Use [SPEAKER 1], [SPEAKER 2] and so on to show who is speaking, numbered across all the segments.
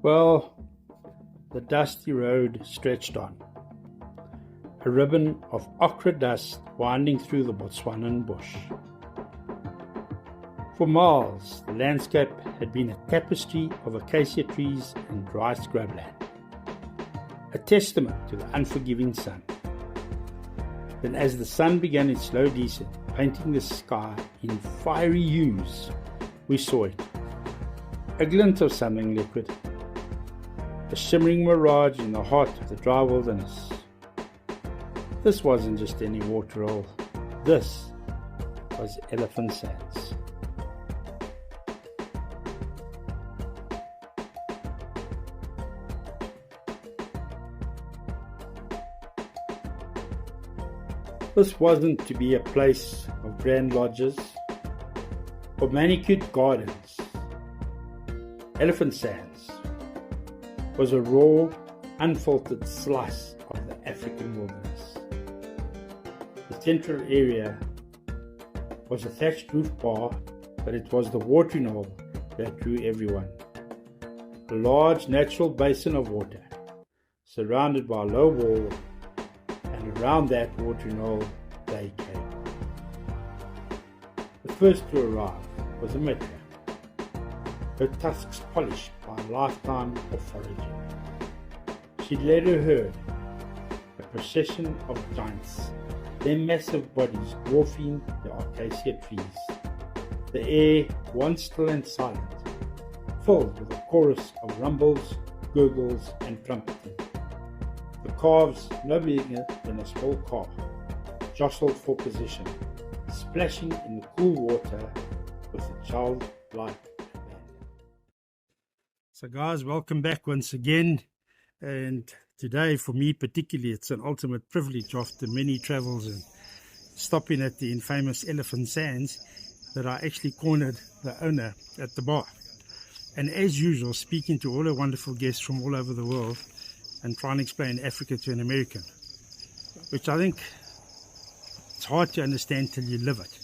[SPEAKER 1] Well, the dusty road stretched on, a ribbon of ochre dust winding through the Botswanan bush. For miles, the landscape had been a tapestry of acacia trees and dry scrubland, a testament to the unforgiving sun. Then as the sun began its slow descent, painting the sky in fiery hues, we saw it, a glint of something liquid, a shimmering mirage in the heart of the dry wilderness. This wasn't just any waterhole, this was Elephant Sands. This wasn't to be a place of grand lodges or manicured gardens. Elephant Sands was a raw, unfiltered slice of the African wilderness. The central area was a thatched roof bar, but it was the watering hole that drew everyone. A large natural basin of water, surrounded by a low wall, and around that watering hole they came. The first to arrive was a matriarch, her tusks polished by a lifetime of foraging. She led her herd, a procession of giants, their massive bodies dwarfing the acacia trees. The air, once still and silent, filled with a chorus of rumbles, gurgles, and trumpeting. The calves, no bigger than a small calf, jostled for position, splashing in the cool water with a childlike abandon. So guys, welcome back once again, and today for me particularly it's an ultimate privilege after many travels and stopping at the infamous Elephant Sands that I actually cornered the owner at the bar, and as usual speaking to all our wonderful guests from all over the world and trying to explain Africa to an American, which I think it's hard to understand till you live it.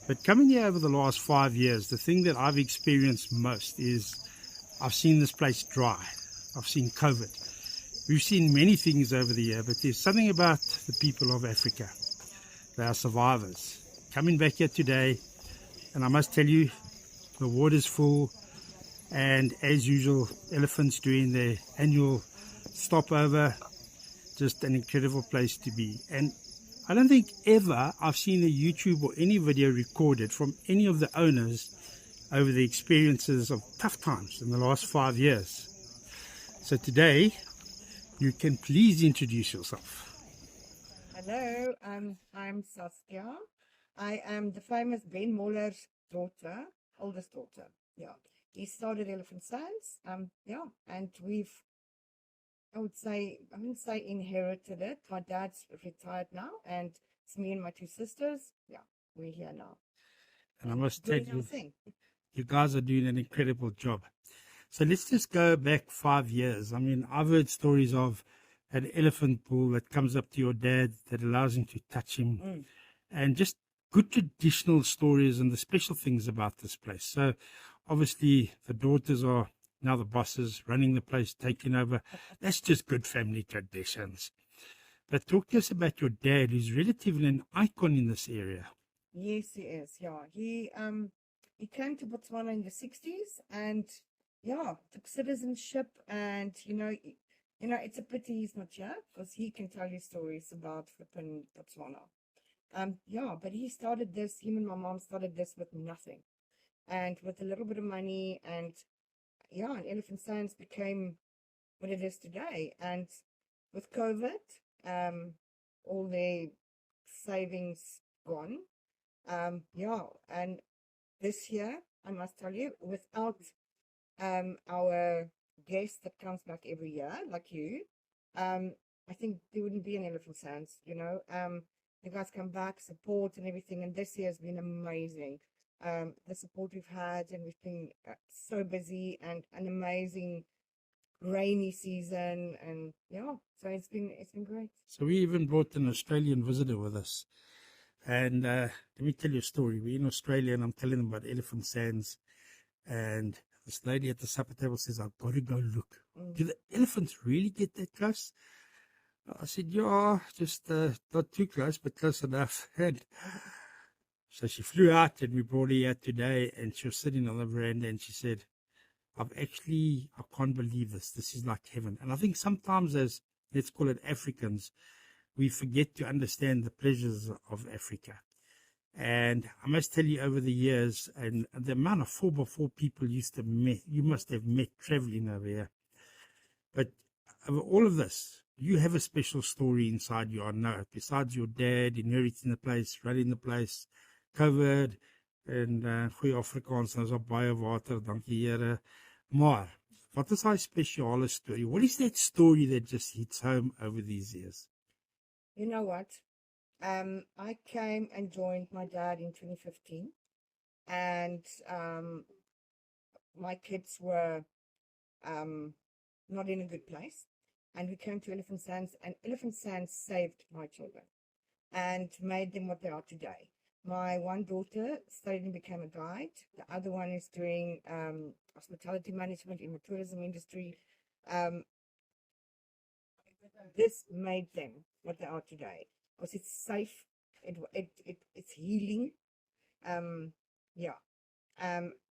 [SPEAKER 1] But coming here over the last 5 years, the thing that I've experienced most is I've seen this place dry. I've seen COVID. We've seen many things over the year, but there's something about the people of Africa. They are survivors. Coming back here today, and I must tell you, the water's full, and as usual, elephants doing their annual stopover. Just an incredible place to be. And I don't think ever I've seen a YouTube or any video recorded from any of the owners over the experiences of tough times in the last 5 years. So today you can please introduce yourself.
[SPEAKER 2] Hello, I'm Saskia. I am the famous Ben Moller's daughter, oldest daughter. Yeah, he started Elephant Sands. And we've, I wouldn't say inherited it. My dad's retired now, and it's me and my two sisters. Yeah, we're here now.
[SPEAKER 1] And I must tell you, you guys are doing an incredible job. So let's just go back 5 years. I mean, I've heard stories of an elephant bull that comes up to your dad that allows him to touch him, and just good traditional stories and the special things about this place. So obviously the daughters are now the bosses, running the place, taking over. That's just good family traditions. But talk to us about your dad, who's relatively an icon in this area.
[SPEAKER 2] Yes, he is. Yeah, he came to Botswana in the 60s, and yeah, took citizenship. And it's a pity he's not here, because he can tell you stories about flipping Botswana. But he started this. Him and my mom started this with nothing, and with a little bit of money, and and Elephant Sands became what it is today. And with COVID, all their savings gone. And this year, I must tell you, without our guest that comes back every year, like you, I think there wouldn't be an Elephant Sands, You guys come back, support and everything, and this year has been amazing. The support we've had, and we've been so busy, and an amazing rainy season, and so it's been great.
[SPEAKER 1] So we even brought an Australian visitor with us, and let me tell you a story. We're in Australia, and I'm telling them about Elephant Sands, and this lady at the supper table says, I've got to go look.
[SPEAKER 2] Mm.
[SPEAKER 1] Do the elephants really get that close? I said, yeah, just not too close, but close enough. And so she flew out and we brought her here today, and she was sitting on the veranda and she said, I can't believe this. This is like heaven. And I think sometimes as, let's call it Africans, we forget to understand the pleasures of Africa. And I must tell you, over the years, and the amount of 4x4 people you must have met traveling over here. But over all of this, you have a special story inside you, I know. Besides your dad inheriting the place, running the place, COVID, en goeie Afrikaans, ons op baie water, dankie Here. Maar, wat is daai spesiale story? What is that story that just hits home over these years?
[SPEAKER 2] You know what? I came and joined my dad in 2015, and my kids were not in a good place, and we came to Elephant Sands, and Elephant Sands saved my children and made them what they are today. My one daughter studied and became a guide. The other one is doing hospitality management in the tourism industry. This made them what they are today because it's safe. It's healing.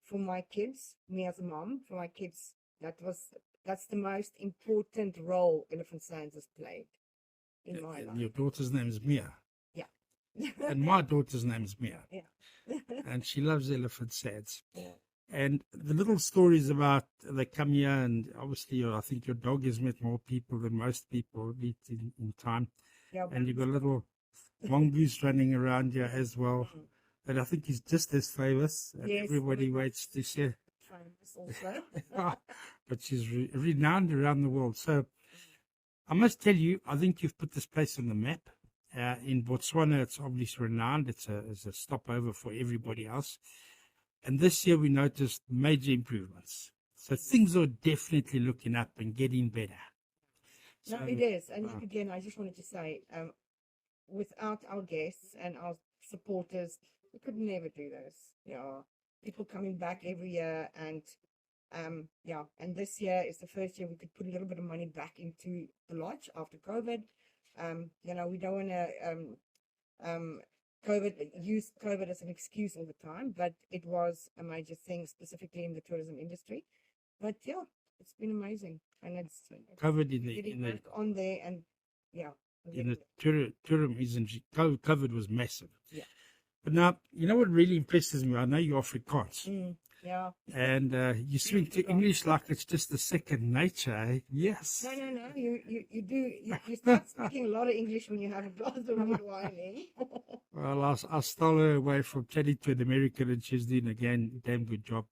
[SPEAKER 2] For my kids, me as a mom, for my kids, that's the most important role Elephant Sands has played in my life.
[SPEAKER 1] Your daughter's name is Mia.
[SPEAKER 2] Yeah.
[SPEAKER 1] And my daughter's name is Mia.
[SPEAKER 2] Yeah.
[SPEAKER 1] And she loves Elephant Sands.
[SPEAKER 2] Yeah.
[SPEAKER 1] And the little stories about they come here, and obviously I think your dog has met more people than most people meet in time.
[SPEAKER 2] Yeah,
[SPEAKER 1] and you've got a little mongoose running around here as well. And I think he's just as famous. And
[SPEAKER 2] yes,
[SPEAKER 1] everybody waits to share.
[SPEAKER 2] Famous also.
[SPEAKER 1] But she's renowned around the world. So I must tell you, I think you've put this place on the map. In Botswana, it's obviously renowned. It's a stopover for everybody else. And this year we noticed major improvements. So things are definitely looking up and getting better.
[SPEAKER 2] No, it is. And again, I just wanted to say, without our guests and our supporters, we could never do this. Yeah, people coming back every year, and and this year is the first year we could put a little bit of money back into the lodge after COVID. We don't want to use COVID as an excuse all the time, but it was a major thing specifically in the tourism industry. But yeah, it's been amazing, and it's
[SPEAKER 1] COVID
[SPEAKER 2] on there, and yeah.
[SPEAKER 1] In the tourism industry, COVID was massive.
[SPEAKER 2] Yeah.
[SPEAKER 1] But now, you know what really impresses me? I know you're Afrikaans.
[SPEAKER 2] Yeah.
[SPEAKER 1] And you speak to English like it's just a second nature, eh? Yes.
[SPEAKER 2] No. You do. You start speaking a lot of English when you have a glass of red wine.
[SPEAKER 1] Well, I stole her away from chatting to an American, and she's doing again a damn good job.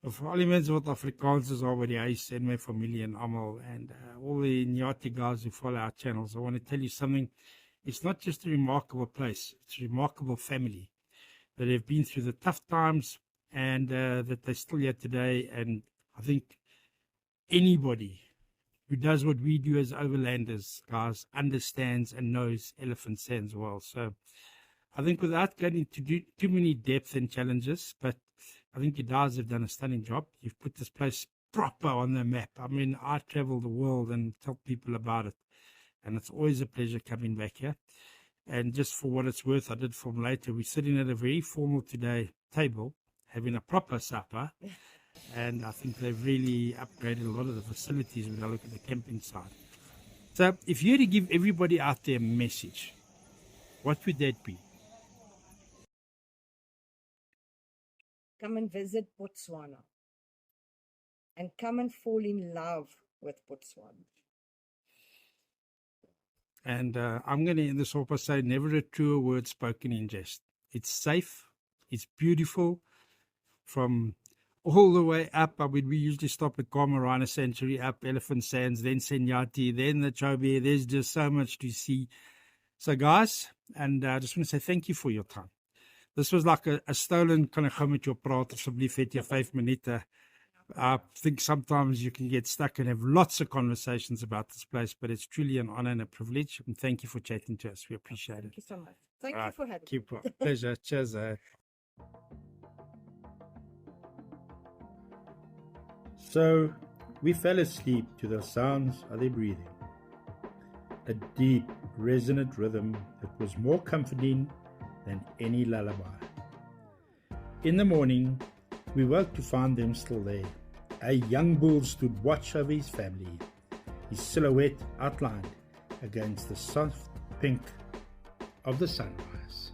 [SPEAKER 1] Vir al die mense wat Afrikaans is al by die huis en my familie en almal, and all the Inyathi guys who follow our channels, I want to tell you something. It's not just a remarkable place, it's a remarkable family that have been through the tough times, and that they're still here today. And I think anybody who does what we do as Overlanders, guys, understands and knows Elephant Sands well. So I think without going into too many depth and challenges, but I think you guys have done a stunning job. You've put this place proper on the map. I mean, I travel the world and tell people about it, and it's always a pleasure coming back here. And just for what it's worth, I did film later. We're sitting at a very formal today table, having a proper supper, and I think they've really upgraded a lot of the facilities when I look at the camping side. So if you had to give everybody out there a message, what would that be?
[SPEAKER 2] Come and visit Botswana, and come and fall in love with Botswana.
[SPEAKER 1] And I'm going to end this off by saying never a truer word spoken in jest. It's safe. It's beautiful. From all the way up, I mean, we usually stop at Rhino Sanctuary, up Elephant Sands, then Inyathi, then the Chobe. There's just so much to see. So, guys, and I just want to say thank you for your time. This was like a stolen kind of met jou praat asseblief het jy 5 minute. I think sometimes you can get stuck and have lots of conversations about this place, but it's truly an honor and a privilege. And thank you for chatting to us. We appreciate it.
[SPEAKER 2] Thank you so much. Thank you for having me.
[SPEAKER 1] Pleasure. Cheers. So we fell asleep to the sounds of their breathing, a deep, resonant rhythm that was more comforting than any lullaby. In the morning, we woke to find them still there. A young bull stood watch over his family, his silhouette outlined against the soft pink of the sunrise.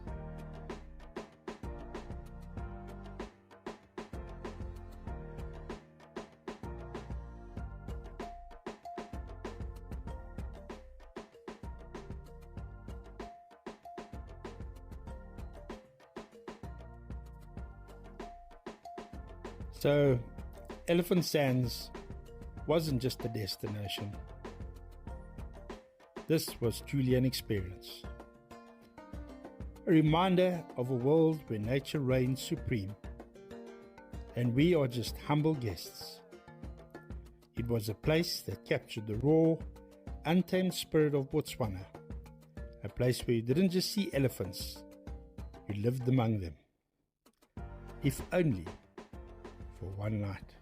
[SPEAKER 1] So, Elephant Sands wasn't just a destination. This was truly an experience. A reminder of a world where nature reigns supreme, and we are just humble guests. It was a place that captured the raw, untamed spirit of Botswana, a place where you didn't just see elephants, you lived among them. If only for one night.